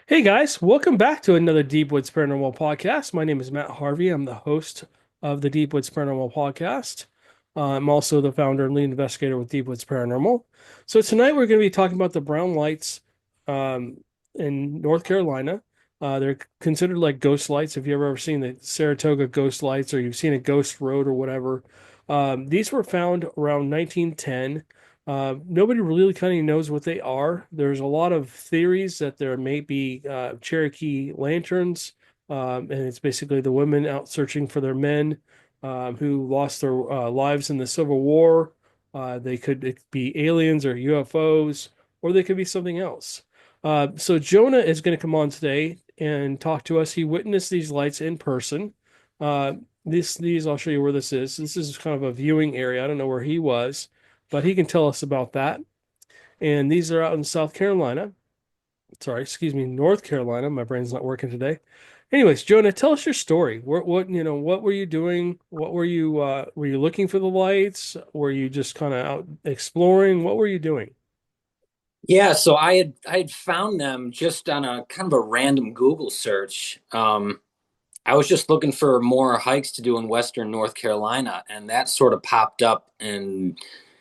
Hey guys, welcome back to another Deep Woods Paranormal Podcast. My name is Matt Harvey. I'm the host of the Deep Woods Paranormal Podcast. I'm also the founder and lead investigator with Deep Woods Paranormal. So tonight we're going to be talking about the brown lights in North Carolina. They're considered like ghost lights. If you've ever seen the Saratoga ghost lights or you've seen a ghost road or whatever, these were found around 1910. Nobody really kind of knows what they are. There's a lot of theories that there may be Cherokee lanterns, and it's basically the women out searching for their men who lost their lives in the Civil War. They could be aliens or UFOs, or they could be something else. So Jonah is going to come on today and talk to us. He witnessed these lights in person. These I'll show you where this is. This is kind of a viewing area. I don't know where he was, but he can tell us about that. And these are out in South Carolina. Sorry, excuse me, North Carolina. My brain's not working today. Anyways, Jonah, tell us your story. What were you doing? What were you looking for the lights? Were you just kind of out exploring? What were you doing? Yeah, so I had found them just on a kind of a random Google search. I was just looking for more hikes to do in Western North Carolina, and that sort of popped up and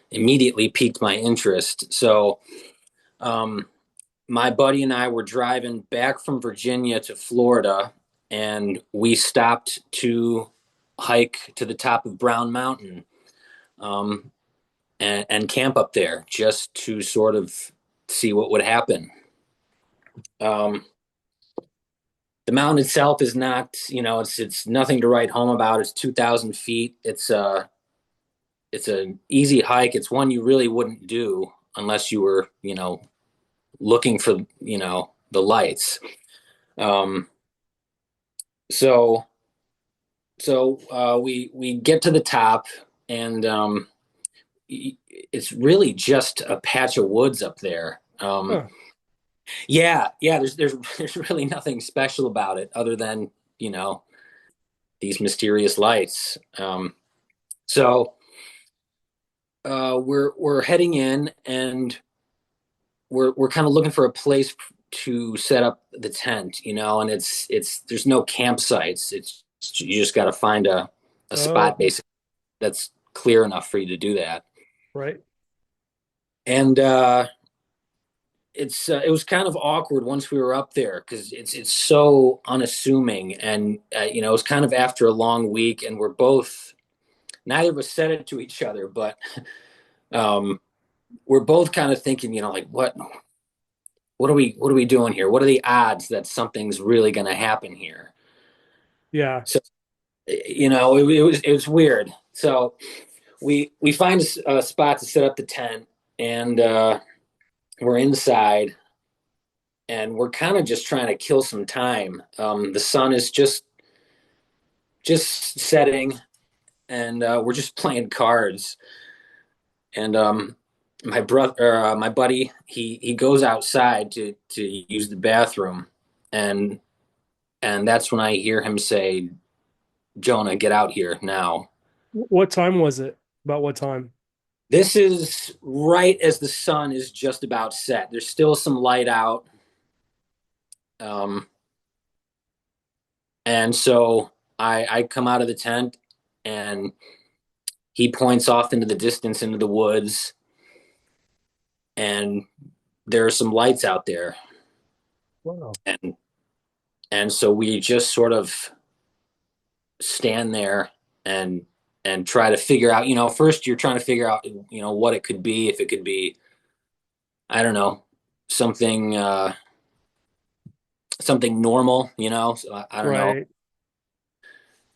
immediately piqued my interest. So, um, my buddy and I were driving back from Virginia to Florida, and we stopped to hike to the top of Brown Mountain, um, and camp up there just to sort of see what would happen. Um, the mountain itself is not, it's nothing to write home about. It's 2,000 feet. It's an easy hike. It's one you really wouldn't do unless you were, looking for, the lights. Um, so we get to the top, and it's really just a patch of woods up there. Huh. Yeah. There's really nothing special about it other than you know these mysterious lights. So we're heading in, and we're kind of looking for a place to set up the tent, and it's there's no campsites. It's you just got to find a Oh, spot basically that's clear enough for you to do that. right. And it was kind of awkward once we were up there because it's so unassuming, and it was kind of after a long week, and we're both neither of us said it to each other, but um, we're both kind of thinking, like what are we doing here? What are the odds that something's really going to happen here? Yeah. So it was weird. So we find a spot to set up the tent, and we're inside, and we're kind of just trying to kill some time. The sun is just setting, and we're just playing cards. And my buddy, he goes outside to use the bathroom, and that's when I hear him say, "Jonah, get out here now." What time was it? About what time? This is right as the sun is just about set. There's still some light out, um, and so I come out of the tent, and he points off into the distance into the woods, and there are some lights out there, Wow. and so we just sort of stand there and try to figure out. First you're trying to figure out what it could be. If it could be, I don't know, something something normal. So I don't know, Right.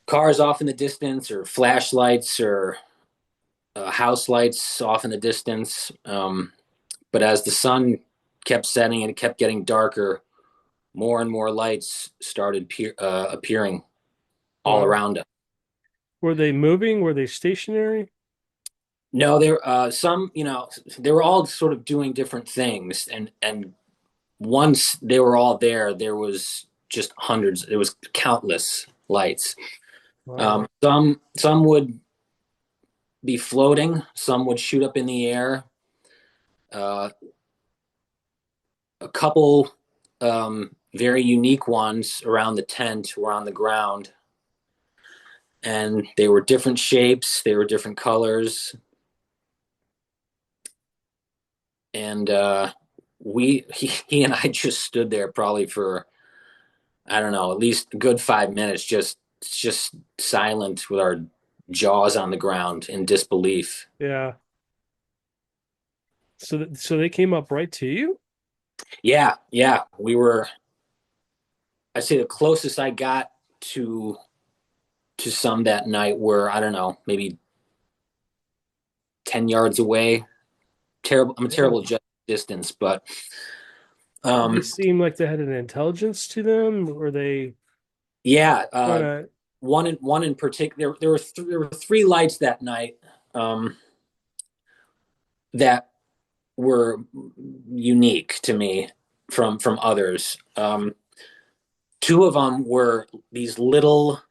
cars off in the distance, or flashlights, or house lights off in the distance. But as the sun kept setting and it kept getting darker, more and more lights started appearing all Wow. around us. Were they moving? Were they stationary? No, there some, they were all sort of doing different things, and once they were all there, there was just hundreds. It was countless lights. Wow. Some would be floating, some would shoot up in the air. Uh, a couple very unique ones around the tent were on the ground, and they were different shapes, they were different colors, and he and I just stood there probably for, I don't know, at least a good 5 minutes, just silent with our jaws on the ground in disbelief. Yeah. So they came up right to you? Yeah, yeah, we were. I say the closest I got to some that night were, I don't know, maybe 10 yards away. Terrible. I'm a Yeah. terrible distance, but Did they um, seem like they had an intelligence to them? Were they yeah. kind of, One in particular. There were three lights that night um, that were unique to me from others. Two of them were these little,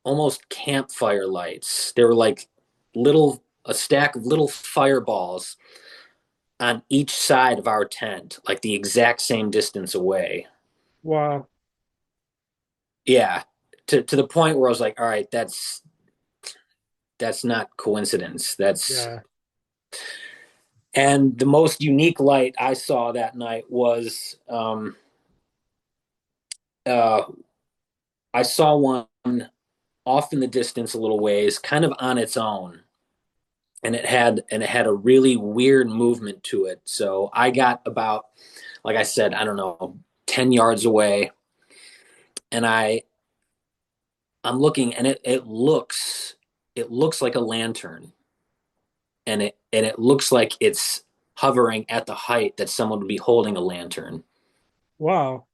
almost campfire lights. They were like a stack of little fireballs on each side of our tent, like the exact same distance away. wow. Yeah, to the point where I was like, all right, that's not coincidence. That's Yeah. And the most unique light I saw that night was uh, I saw one off in the distance a little ways, kind of on its own, and it had a really weird movement to it. So I got about, like I said, I don't know, 10 yards away, and I'm looking, and it looks like a lantern, and it looks like it's hovering at the height that someone would be holding a lantern. Wow.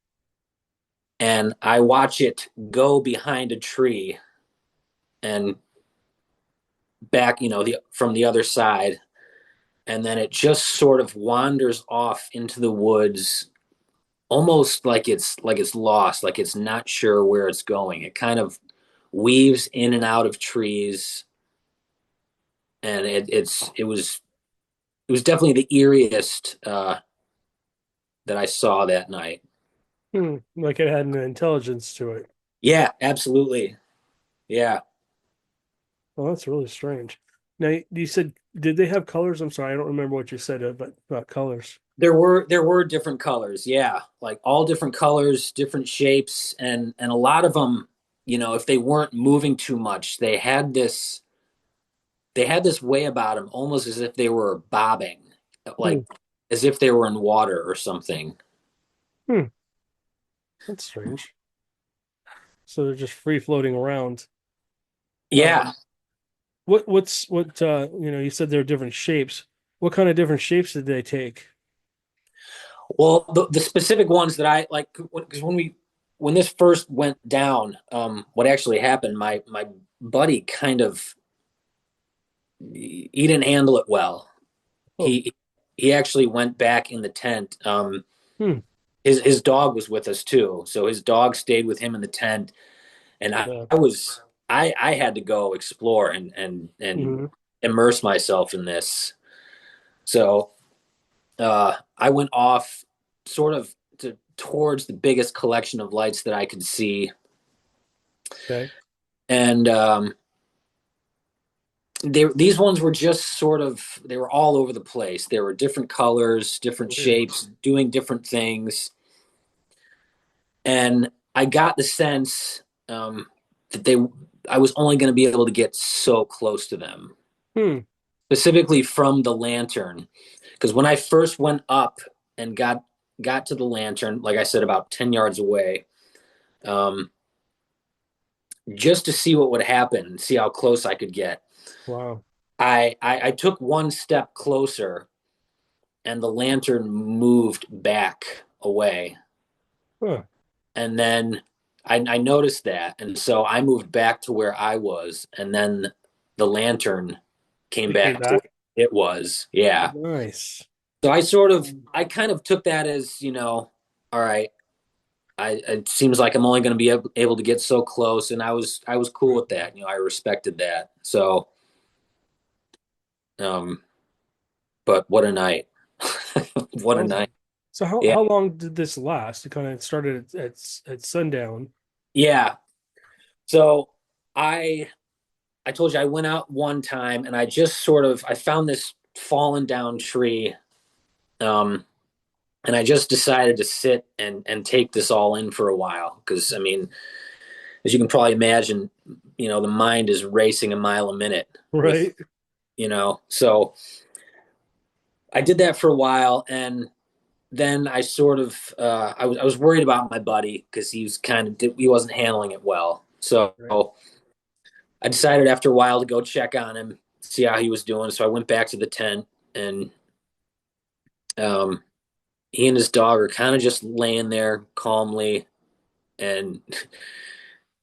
And I watch it go behind a tree and back, from the other side, and then it just sort of wanders off into the woods, almost like it's lost, like it's not sure where it's going. It kind of weaves in and out of trees, and it was definitely the eeriest that I saw that night. Hmm. Like it had an intelligence to it. Yeah, absolutely. Yeah. Well, that's really strange. Now, you said, did they have colors? I'm sorry, I don't remember what you said, but about colors. There were different colors, yeah, like all different colors, different shapes, and a lot of them, if they weren't moving too much, they had this way about them, almost as if they were bobbing, Hmm. like as if they were in water or something. Hmm. That's strange. So they're just free floating around. Yeah. You said there are different shapes. What kind of different shapes did they take? Well, the specific ones that I like, because when this first went down, what actually happened, my buddy kind of, he didn't handle it well. Oh, He actually went back in the tent. hmm. His dog was with us too, so his dog stayed with him in the tent, and I, Yeah. I was I had to go explore and Hmm. immerse myself in this. So I went off sort of towards the biggest collection of lights that I could see, Okay. and these ones were just sort of, they were all over the place. There were different colors, different Weird. shapes, doing different things, and I got the sense that I was only going to be able to get so close to them, Hmm. specifically from the lantern, because when I first went up and got to the lantern, like I said, about 10 yards away, um, just to see what would happen, see how close I could get. Wow. I took one step closer, and the lantern moved back away, Huh. and then I noticed that, and so I moved back to where I was, and then the lantern came It came back to back. where it was. Yeah. Nice. So I kind of took that as, all right, it seems like I'm only going to be able to get so close, and I was cool Right. with that. I respected that. So, um, but what a night! What a night! Awesome. So how Yeah, how long did this last? It kind of started at sundown. yeah. So I I told you I went out one time, and I just I found this fallen down tree, um, and I just decided to sit and take this all in for a while because I mean, as you can probably imagine, the mind is racing a mile a minute with Right. so I did that for a while, and then I sort of I was worried about my buddy because he wasn't handling it well. So Right. I decided after a while to go check on him, see how he was doing. So I went back to the tent, and um, he and his dog are kind of just laying there calmly, and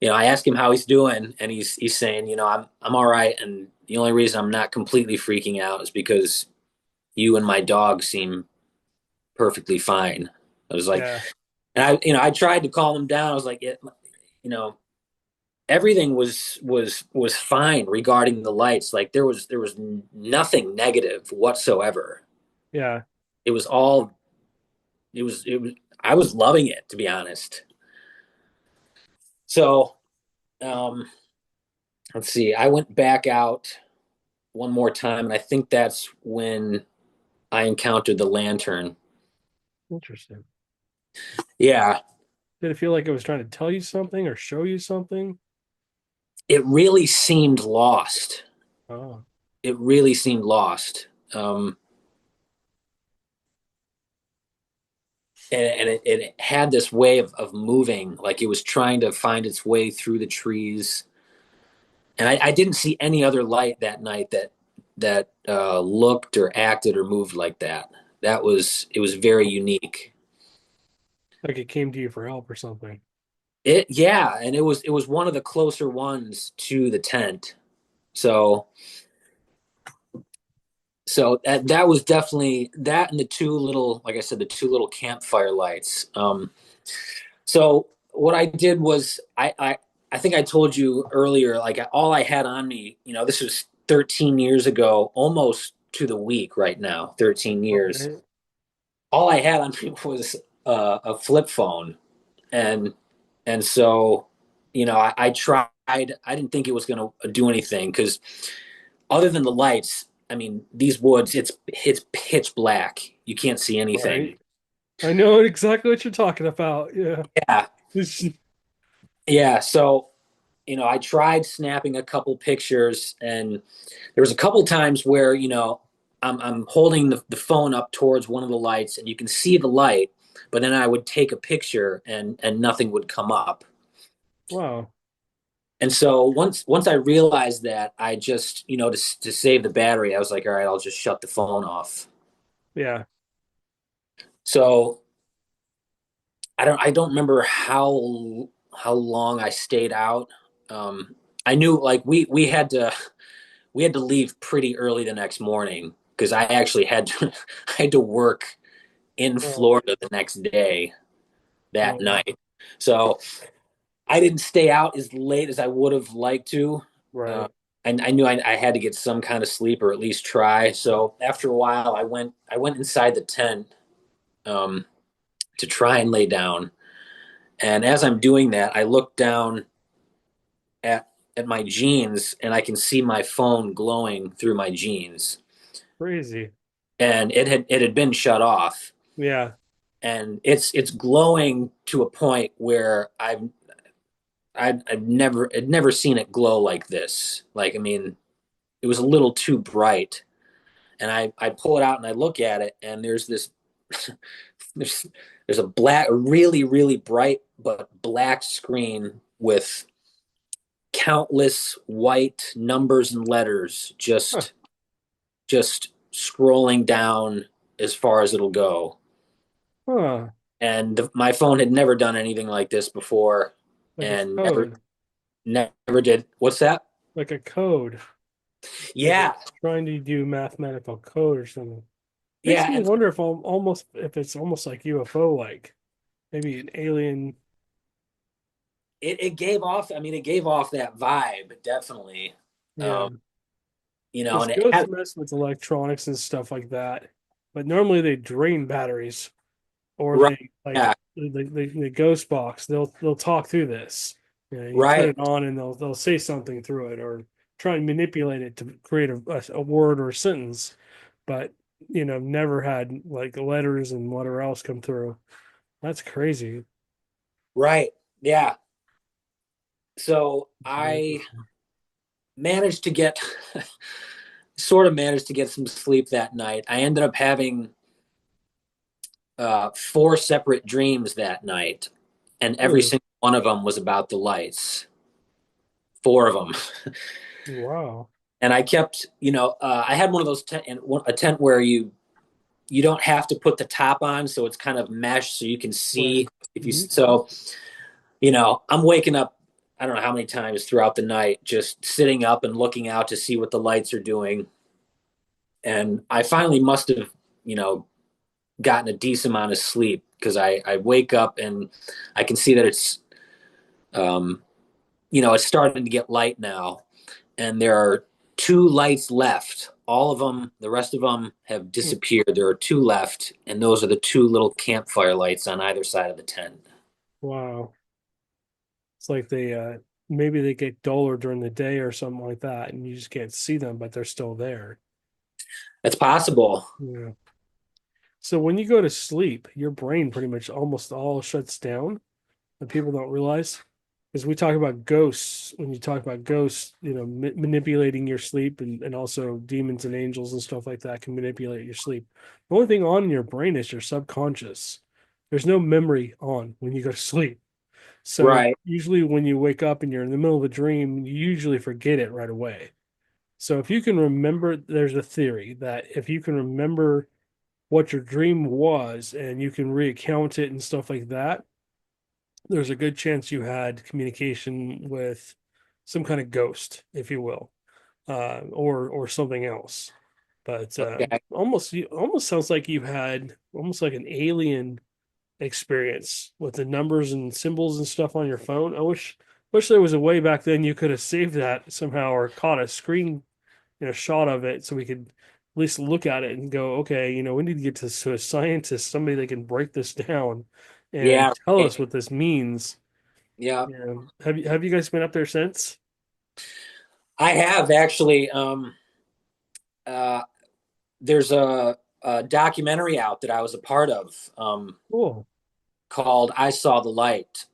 I asked him how he's doing, and he's saying, I'm all right, and the only reason I'm not completely freaking out is because you and my dog seem perfectly fine. I was like, Yeah. and I tried to calm him down. I was like, you know, everything was fine regarding the lights. Like there was nothing negative whatsoever. Yeah. It was all it was. I was loving it, to be honest. So um, let's see. I went back out one more time, and I think that's when I encountered the lantern. Interesting. Yeah, Did it feel like it was trying to tell you something or show you something? it really seemed lost. Oh, It really seemed lost. And it had this way of moving, like it was trying to find its way through the trees. And I didn't see any other light that night that looked or acted or moved like that. It was very unique. like it came to you for help or something. Yeah, and it was one of the closer ones to the tent. So that was definitely that, and the two little, like I said, the two little campfire lights. So what I did was I think I told you earlier, like all I had on me, this was 13 years ago, almost to the week right now, 13 years. Okay. All I had on me was a flip phone, and so I tried. I didn't think it was going to do anything because other than the lights, I mean, these woods, it's pitch black. You can't see anything. Right. I know exactly what you're talking about. Yeah. Yeah, yeah. So I tried snapping a couple pictures, and there was a couple times where, I'm holding the phone up towards one of the lights, and you can see the light, but then I would take a picture, and nothing would come up. Wow. And so once I realized that, I just, to save the battery, I was like, all right, I'll just shut the phone off. Yeah. So I don't remember how long I stayed out. Um, I knew like we had to leave pretty early the next morning because I actually had to I had to work in Oh, Florida the next day that oh, night. So I didn't stay out as late as I would have liked to. Uh, right. and I knew I had to get some kind of sleep or at least try. So after a while, I went inside the tent, um, to try and lay down. And as I'm doing that, I look down at my jeans, and I can see my phone glowing through my jeans. Crazy. And it had been shut off, Yeah. and it's glowing to a point where I'd never seen it glow like this. Like, I mean, it was a little too bright. And I pull it out and I look at it, and there's this there's there's a really really bright but black screen with countless white numbers and letters Huh. just scrolling down as far as it'll go. Huh. And my phone had never done anything like this before. Like a and never code, never did. What's that? like a code, like Yeah, trying to do mathematical code or something. Makes yeah, me and wonder if almost if it's almost like UFO, like maybe an alien. it gave off. I mean, it gave off that vibe, definitely. Yeah, Um, you know, because and it ghosts had mess with electronics and stuff like that. But normally they drain batteries, or right, they like yeah, the ghost box. They'll talk through this. You know, you turn right, it on and they'll say something through it, or try and manipulate it to create a word or a sentence. But never had like letters and whatever else come through. That's crazy. right, yeah. So It's very I interesting. managed to get sort of managed to get some sleep that night. I ended up having four separate dreams that night, and every Really? single one of them was about the lights. Four of them. Wow. And I kept, I had one of those a tent where you don't have to put the top on, so it's kind of mesh, so you can Right. see if you. Hmm. So, I'm waking up. I don't know how many times throughout the night, just sitting up and looking out to see what the lights are doing. And I finally must have, you know, gotten a decent amount of sleep because I wake up and I can see that um, it's starting to get light now, and there are two lights left. All of them, the rest of them have disappeared. There are two left, and those are the two little campfire lights on either side of the tent. Wow. It's like they maybe they get duller during the day or something like that, and you just can't see them, but they're still there. That's possible. Yeah. So when you go to sleep, your brain pretty much almost all shuts down, and people don't realize. Because we talk about ghosts, when you talk about ghosts, manipulating your sleep, and also demons and angels and stuff like that can manipulate your sleep. The only thing on in your brain is your subconscious. There's no memory on when you go to sleep. So Right. usually when you wake up and you're in the middle of a dream, you usually forget it right away. So if you can remember, there's a theory that if you can remember what your dream was and you can recount it and stuff like that, there's a good chance you had communication with some kind of ghost, if you will, or something else. But Okay. almost sounds like you had almost like an alien experience with the numbers and symbols and stuff on your phone. I wish there was a way back then you could have saved that somehow or caught a screen, shot of it so we could at least look at it and go, okay, we need to get to a scientist, somebody that can break this down and Yeah. tell us Right. what this means. Yeah. Yeah. Have you guys been up there since? I have actually. Uh, there's a documentary out that I was a part of Cool. called "I Saw the Light."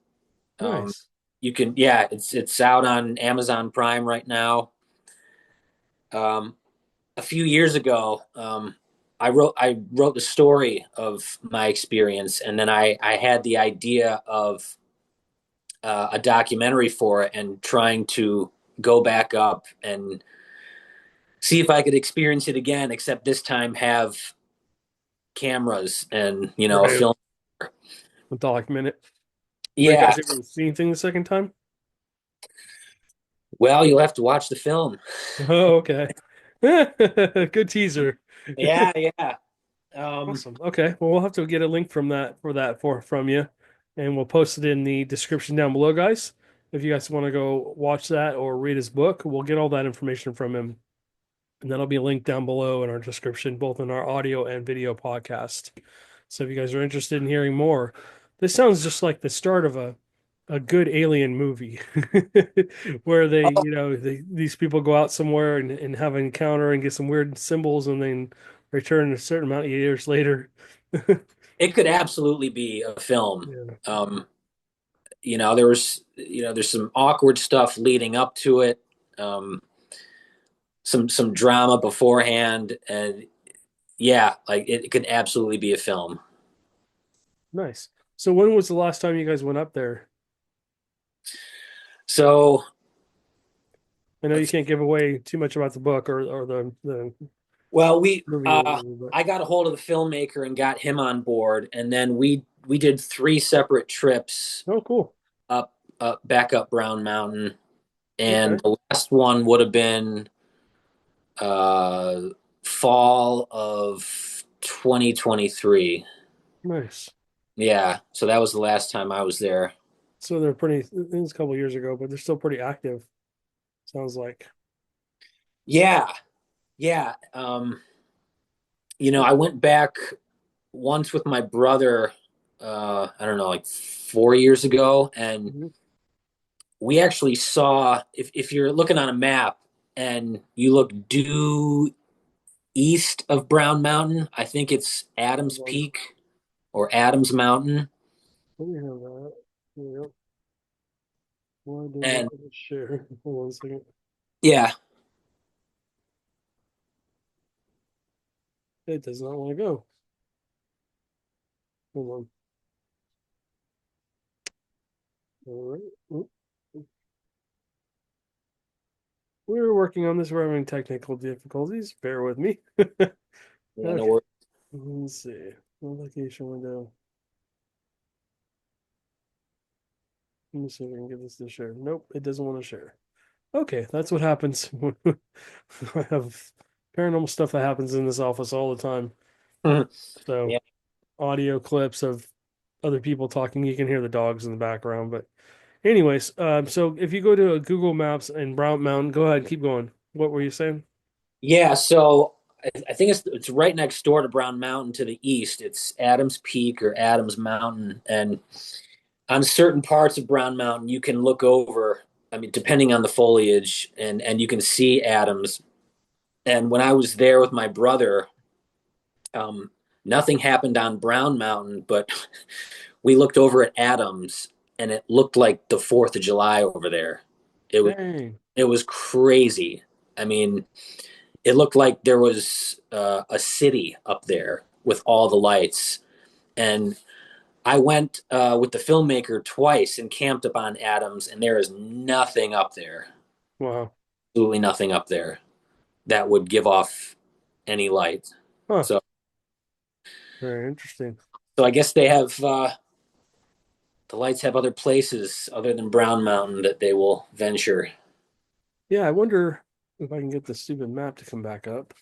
Um, Nice. you can, yeah, it's out on Amazon Prime right now. Um, a few years ago, I wrote the story of my experience, and then I had the idea of a documentary for it, and trying to go back up and see if I could experience it again, except this time have cameras and a Right. film. With document it. Were you Yeah, guys able to see anything the second time? well, you'll have to watch the film. Oh, okay. Good teaser. Yeah, yeah. Um, Awesome. Okay. Well, we'll have to get a link from you, and we'll post it in the description down below, guys. If you guys want to go watch that or read his book, we'll get all that information from him, and that'll be linked down below in our description, both in our audio and video podcast. So if you guys are interested in hearing more, this sounds just like the start of a good alien movie where these people go out somewhere and have an encounter and get some weird symbols and then return a certain amount of years later. it could absolutely be a film. Yeah. Um, there's some awkward stuff leading up to it. Um, some drama beforehand, and yeah, like it could absolutely be a film. Nice. So when was the last time you guys went up there? So I know you let's can't give away too much about the book or the well, we movie or whatever, but I got a hold of the filmmaker and got him on board, and then we did three separate trips oh, cool. up. back up Brown Mountain, and Okay. the last one would have been uh, fall of 2023. Nice. Yeah, so that was the last time I was there. So they're pretty, it was a couple years ago, but they're still pretty active, sounds like. Yeah, yeah. I went back once with my brother. I don't know, like 4 years ago, and Mhm. we actually saw. If you're looking on a map and you look due east of Brown Mountain, I think it's Adams Hold on. Peak or Adams Mountain, Let me have that. There we go. Why does it and want to share? Hold on a second. yeah, It does not want to go. Hold on. All right. Oop. We were working on this. We're having technical difficulties. Bear with me. yeah, no Okay. worries. Let's see. Notification window. Let me see if I can get this to share. Nope, it doesn't want to share. Okay, that's what happens when I have paranormal stuff that happens in this office all the time. So Yeah, audio clips of other people talking. You can hear the dogs in the background. But anyways, so if you go to Google Maps and Brown Mountain, go ahead, keep going. What were you saying? yeah. So I think it's right next door to Brown Mountain to the east. It's Adams Peak or Adams Mountain, and on certain parts of Brown Mountain, you can look over. I mean, depending on the foliage, and you can see Adams. And when I was there with my brother, um, nothing happened on Brown Mountain, but we looked over at Adams, and it looked like the Fourth of July over there. It was Dang. it was crazy. I mean, it looked like there was a city up there with all the lights. And I went with the filmmaker twice and camped up on Adams, and there is nothing up there. Wow. Absolutely nothing up there that would give off any light. Huh. So, Very interesting. so I guess they have the lights have other places other than Brown Mountain that they will venture. Yeah, I wonder if I can get the stupid map to come back up.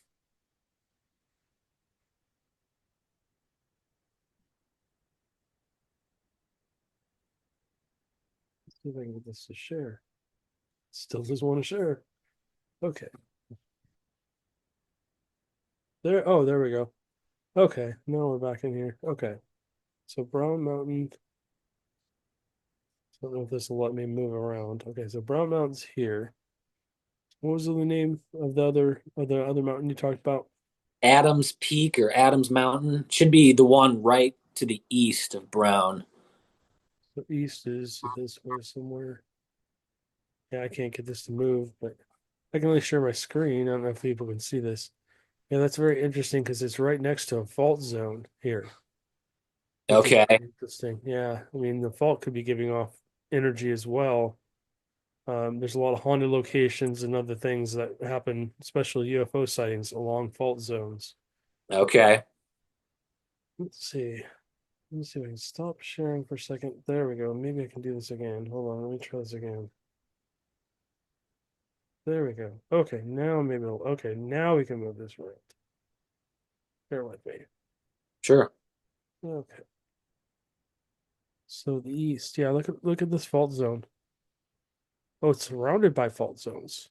Let's see if I can get this to share. Still doesn't want to share. Okay. There. Oh, there we go. Okay. Now we're back in here. Okay. So Brown Mountain. I don't know if this will let me move around. Okay, so Brown Mountain's here. What was the name of the other mountain you talked about? Adams Peak or Adams Mountain should be the one right to the east of Brown. The east is this way somewhere. Yeah, I can't get this to move, but I can only share my screen. I don't know if people can see this. Yeah, that's very interesting because it's right next to a fault zone here, which is Okay. interesting. Yeah, I mean the fault could be giving off energy as well. There's a lot of haunted locations and other things that happen, especially UFO sightings along fault zones. Okay. Let's see. Let me see if I can stop sharing for a second. There we go. Maybe I can do this again. Hold on. Let me try this again. There we go. Okay, now maybe okay, now we can move this right. Bear with me. Sure. Okay. So the east. Yeah, look at this fault zone. Oh, it's surrounded by fault zones.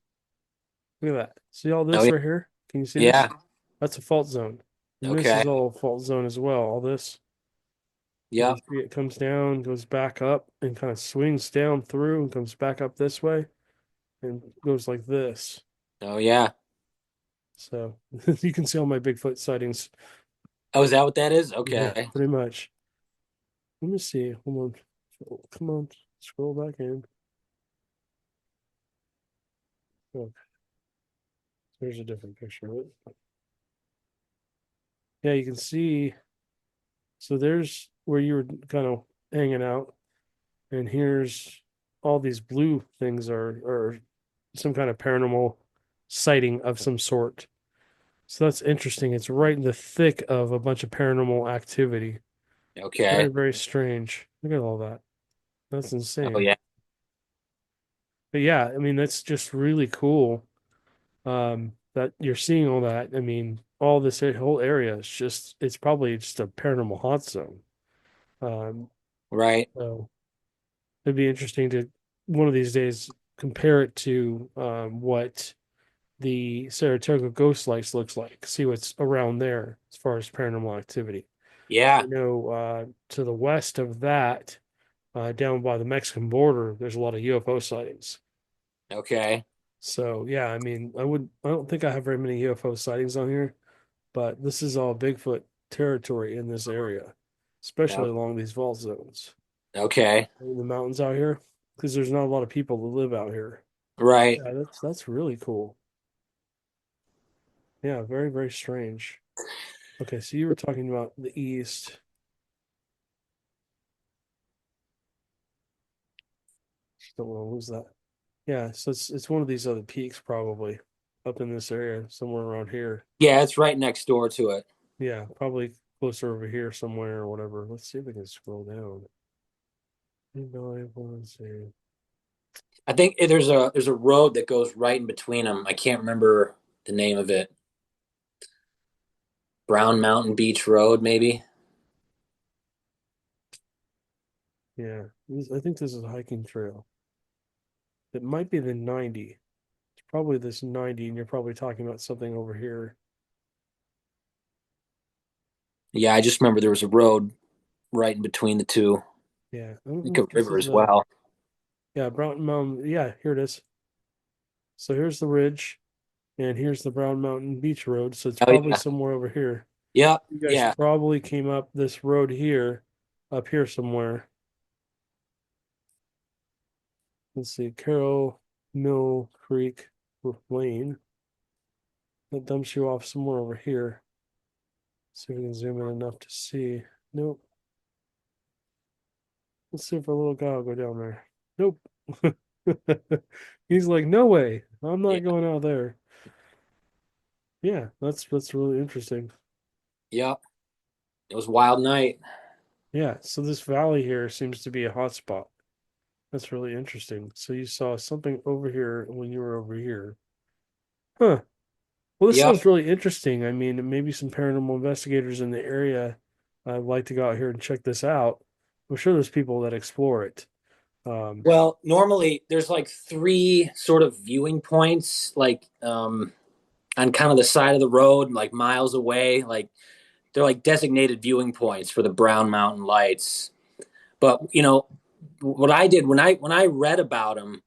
Look at that. See all Oh this yeah. right here? Can you see this? Yeah. That's a fault zone. And this Okay. is all fault zone as well. All this. You can Yep. see it comes down, goes back up, and kind of swings down through and comes back up this way and goes like this. Oh yeah. So you can see all my Bigfoot sightings. Oh, is that what that is? Yeah, Okay. pretty much. Let me see. Hold on. Come on. Scroll back in. Oh, there's a different picture of it. Yeah, you can see. So there's where you were kind of hanging out, and here's all these blue things are some kind of paranormal sighting of some sort. So that's interesting. It's right in the thick of a bunch of paranormal activity. Very, Okay. very strange. Look at all that. That's Oh insane. yeah. but yeah, I mean, that's just really cool. That you're seeing all that. I mean, all this whole area is just, it's probably just a paranormal hot zone. Um, Right. so it'd be interesting to one of these days compare it to what the Saratoga Ghost Lights looks like. See what's around there as far as paranormal activity. Yeah. I know to the west of that, down by the Mexican border, there's a lot of UFO sightings. Okay. So yeah, I mean, I don't think I have very many UFO sightings on here, but this is all Bigfoot territory in this area, Yeah. especially along these fault zones Okay. in the mountains out here, because there's not a lot of people that live out here. Right. Yeah, that's really cool. Yeah, very, very strange. Okay, so you were talking about the east. Don't know who's that. Yeah, so it's one of these other peaks probably up in this area, somewhere around here. Yeah, it's right next door to it. Yeah, probably closer over here somewhere or whatever. Let's see if we can scroll down. Let's see. I think there's a road that goes right in between them. I can't remember the name of it. Brown Mountain Beach Road, maybe. Yeah, I think this is a hiking trail. It might be the 90. It's probably this 90, and you're probably talking about something over here. Yeah, I just remember there was a road right in between the two. I Yeah, I don't think know a if this river is as well. yeah, Brown Mountain. Yeah, here it is. So here's the ridge, and here's the Brown Mountain Beach Road. So it's Oh probably yeah. somewhere over here. Yeah. You guys Yeah. probably came up this road here, up here somewhere. Let's see, Carroll Mill Creek Lane. That dumps you off somewhere over here. See if we can zoom in enough to see. Nope. Let's see if our little guy will go down there. Nope. He's like, no way. I'm Yeah. not going out there. Yeah, that's really interesting. Yeah. It was a wild night. Yeah, so this valley here seems to be a hot spot. That's really interesting. So you saw something over here when you were over here. Huh. Well, this Yep. sounds really interesting. I mean, maybe some paranormal investigators in the area would like to go out here and check this out. I'm sure there's people that explore it. Um, Well, normally there's like three sort of viewing points, like on kind of the side of the road, like miles away. Like they're like designated viewing points for the Brown Mountain Lights. But what I did when I read about them,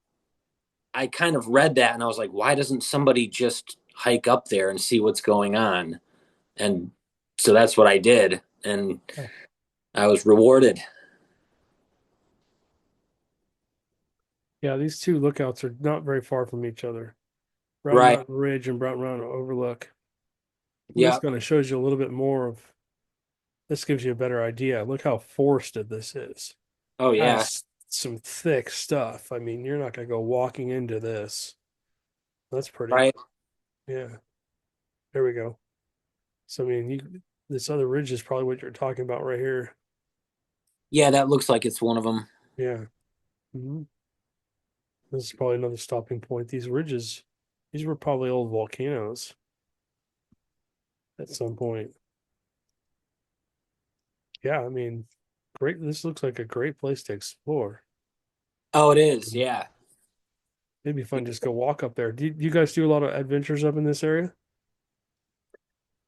I kind of read that and I was like, why doesn't somebody just hike up there and see what's going on? And so that's what I did, and I was rewarded. yeah, these two lookouts are not very far from each other. Brown Right. Mountain Ridge and Brown Mountain Overlook. And this Yeah. kind of shows you a little bit more of this gives you a better idea. Look how forested this is. Oh yeah. Has some thick stuff. I mean, you're not gonna go walking into this. That's pretty. Right. Yeah. There we go. So I mean, this other ridge is probably what you're talking about right here. Yeah, that looks like it's one of them. Yeah. Mhm. This is probably another stopping point. These ridges, these were probably old volcanoes at some point. Yeah, I mean, great. This looks like a great place to explore. Oh, it is. Yeah. It'd be fun just go walk up there. Do you guys do a lot of adventures up in this area?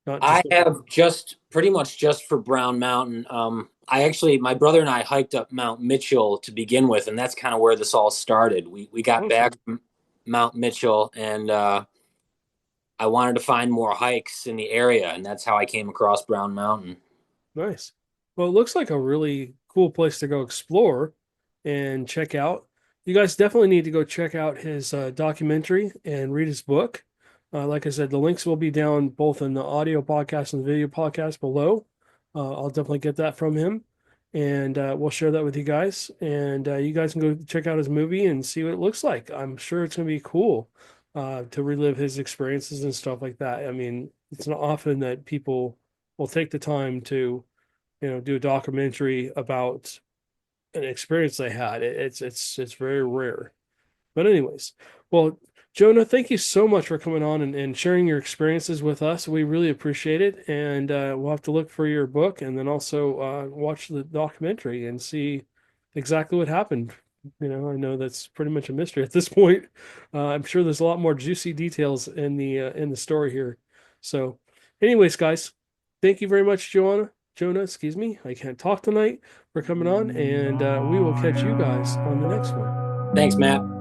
Not I just have just pretty much just for Brown Mountain. I actually, my brother and I hiked up Mount Mitchell to begin with, and that's kind of where this all started. We got back awesome. from Mount Mitchell, and I wanted to find more hikes in the area, and that's how I came across Brown Mountain. Nice. Well, it looks like a really cool place to go explore and check out. You guys definitely need to go check out his documentary and read his book. Like I said, the links will be down both in the audio podcast and the video podcast below. I'll definitely get that from him, and we'll share that with you guys. And you guys can go check out his movie and see what it looks like. I'm sure it's going to be cool to relive his experiences and stuff like that. I mean, it's not often that people will take the time to do a documentary about an experience they had. It's very rare. But anyways, well, Jonah, thank you so much for coming on and sharing your experiences with us. We really appreciate it. And we'll have to look for your book and then also watch the documentary and see exactly what happened. I know that's pretty much a mystery at this point. I'm sure there's a lot more juicy details in the story here. So, anyways, guys, thank you very much, Jonah, excuse me. I can't talk tonight for coming on, and we will catch you guys on the next one. Thanks, Matt.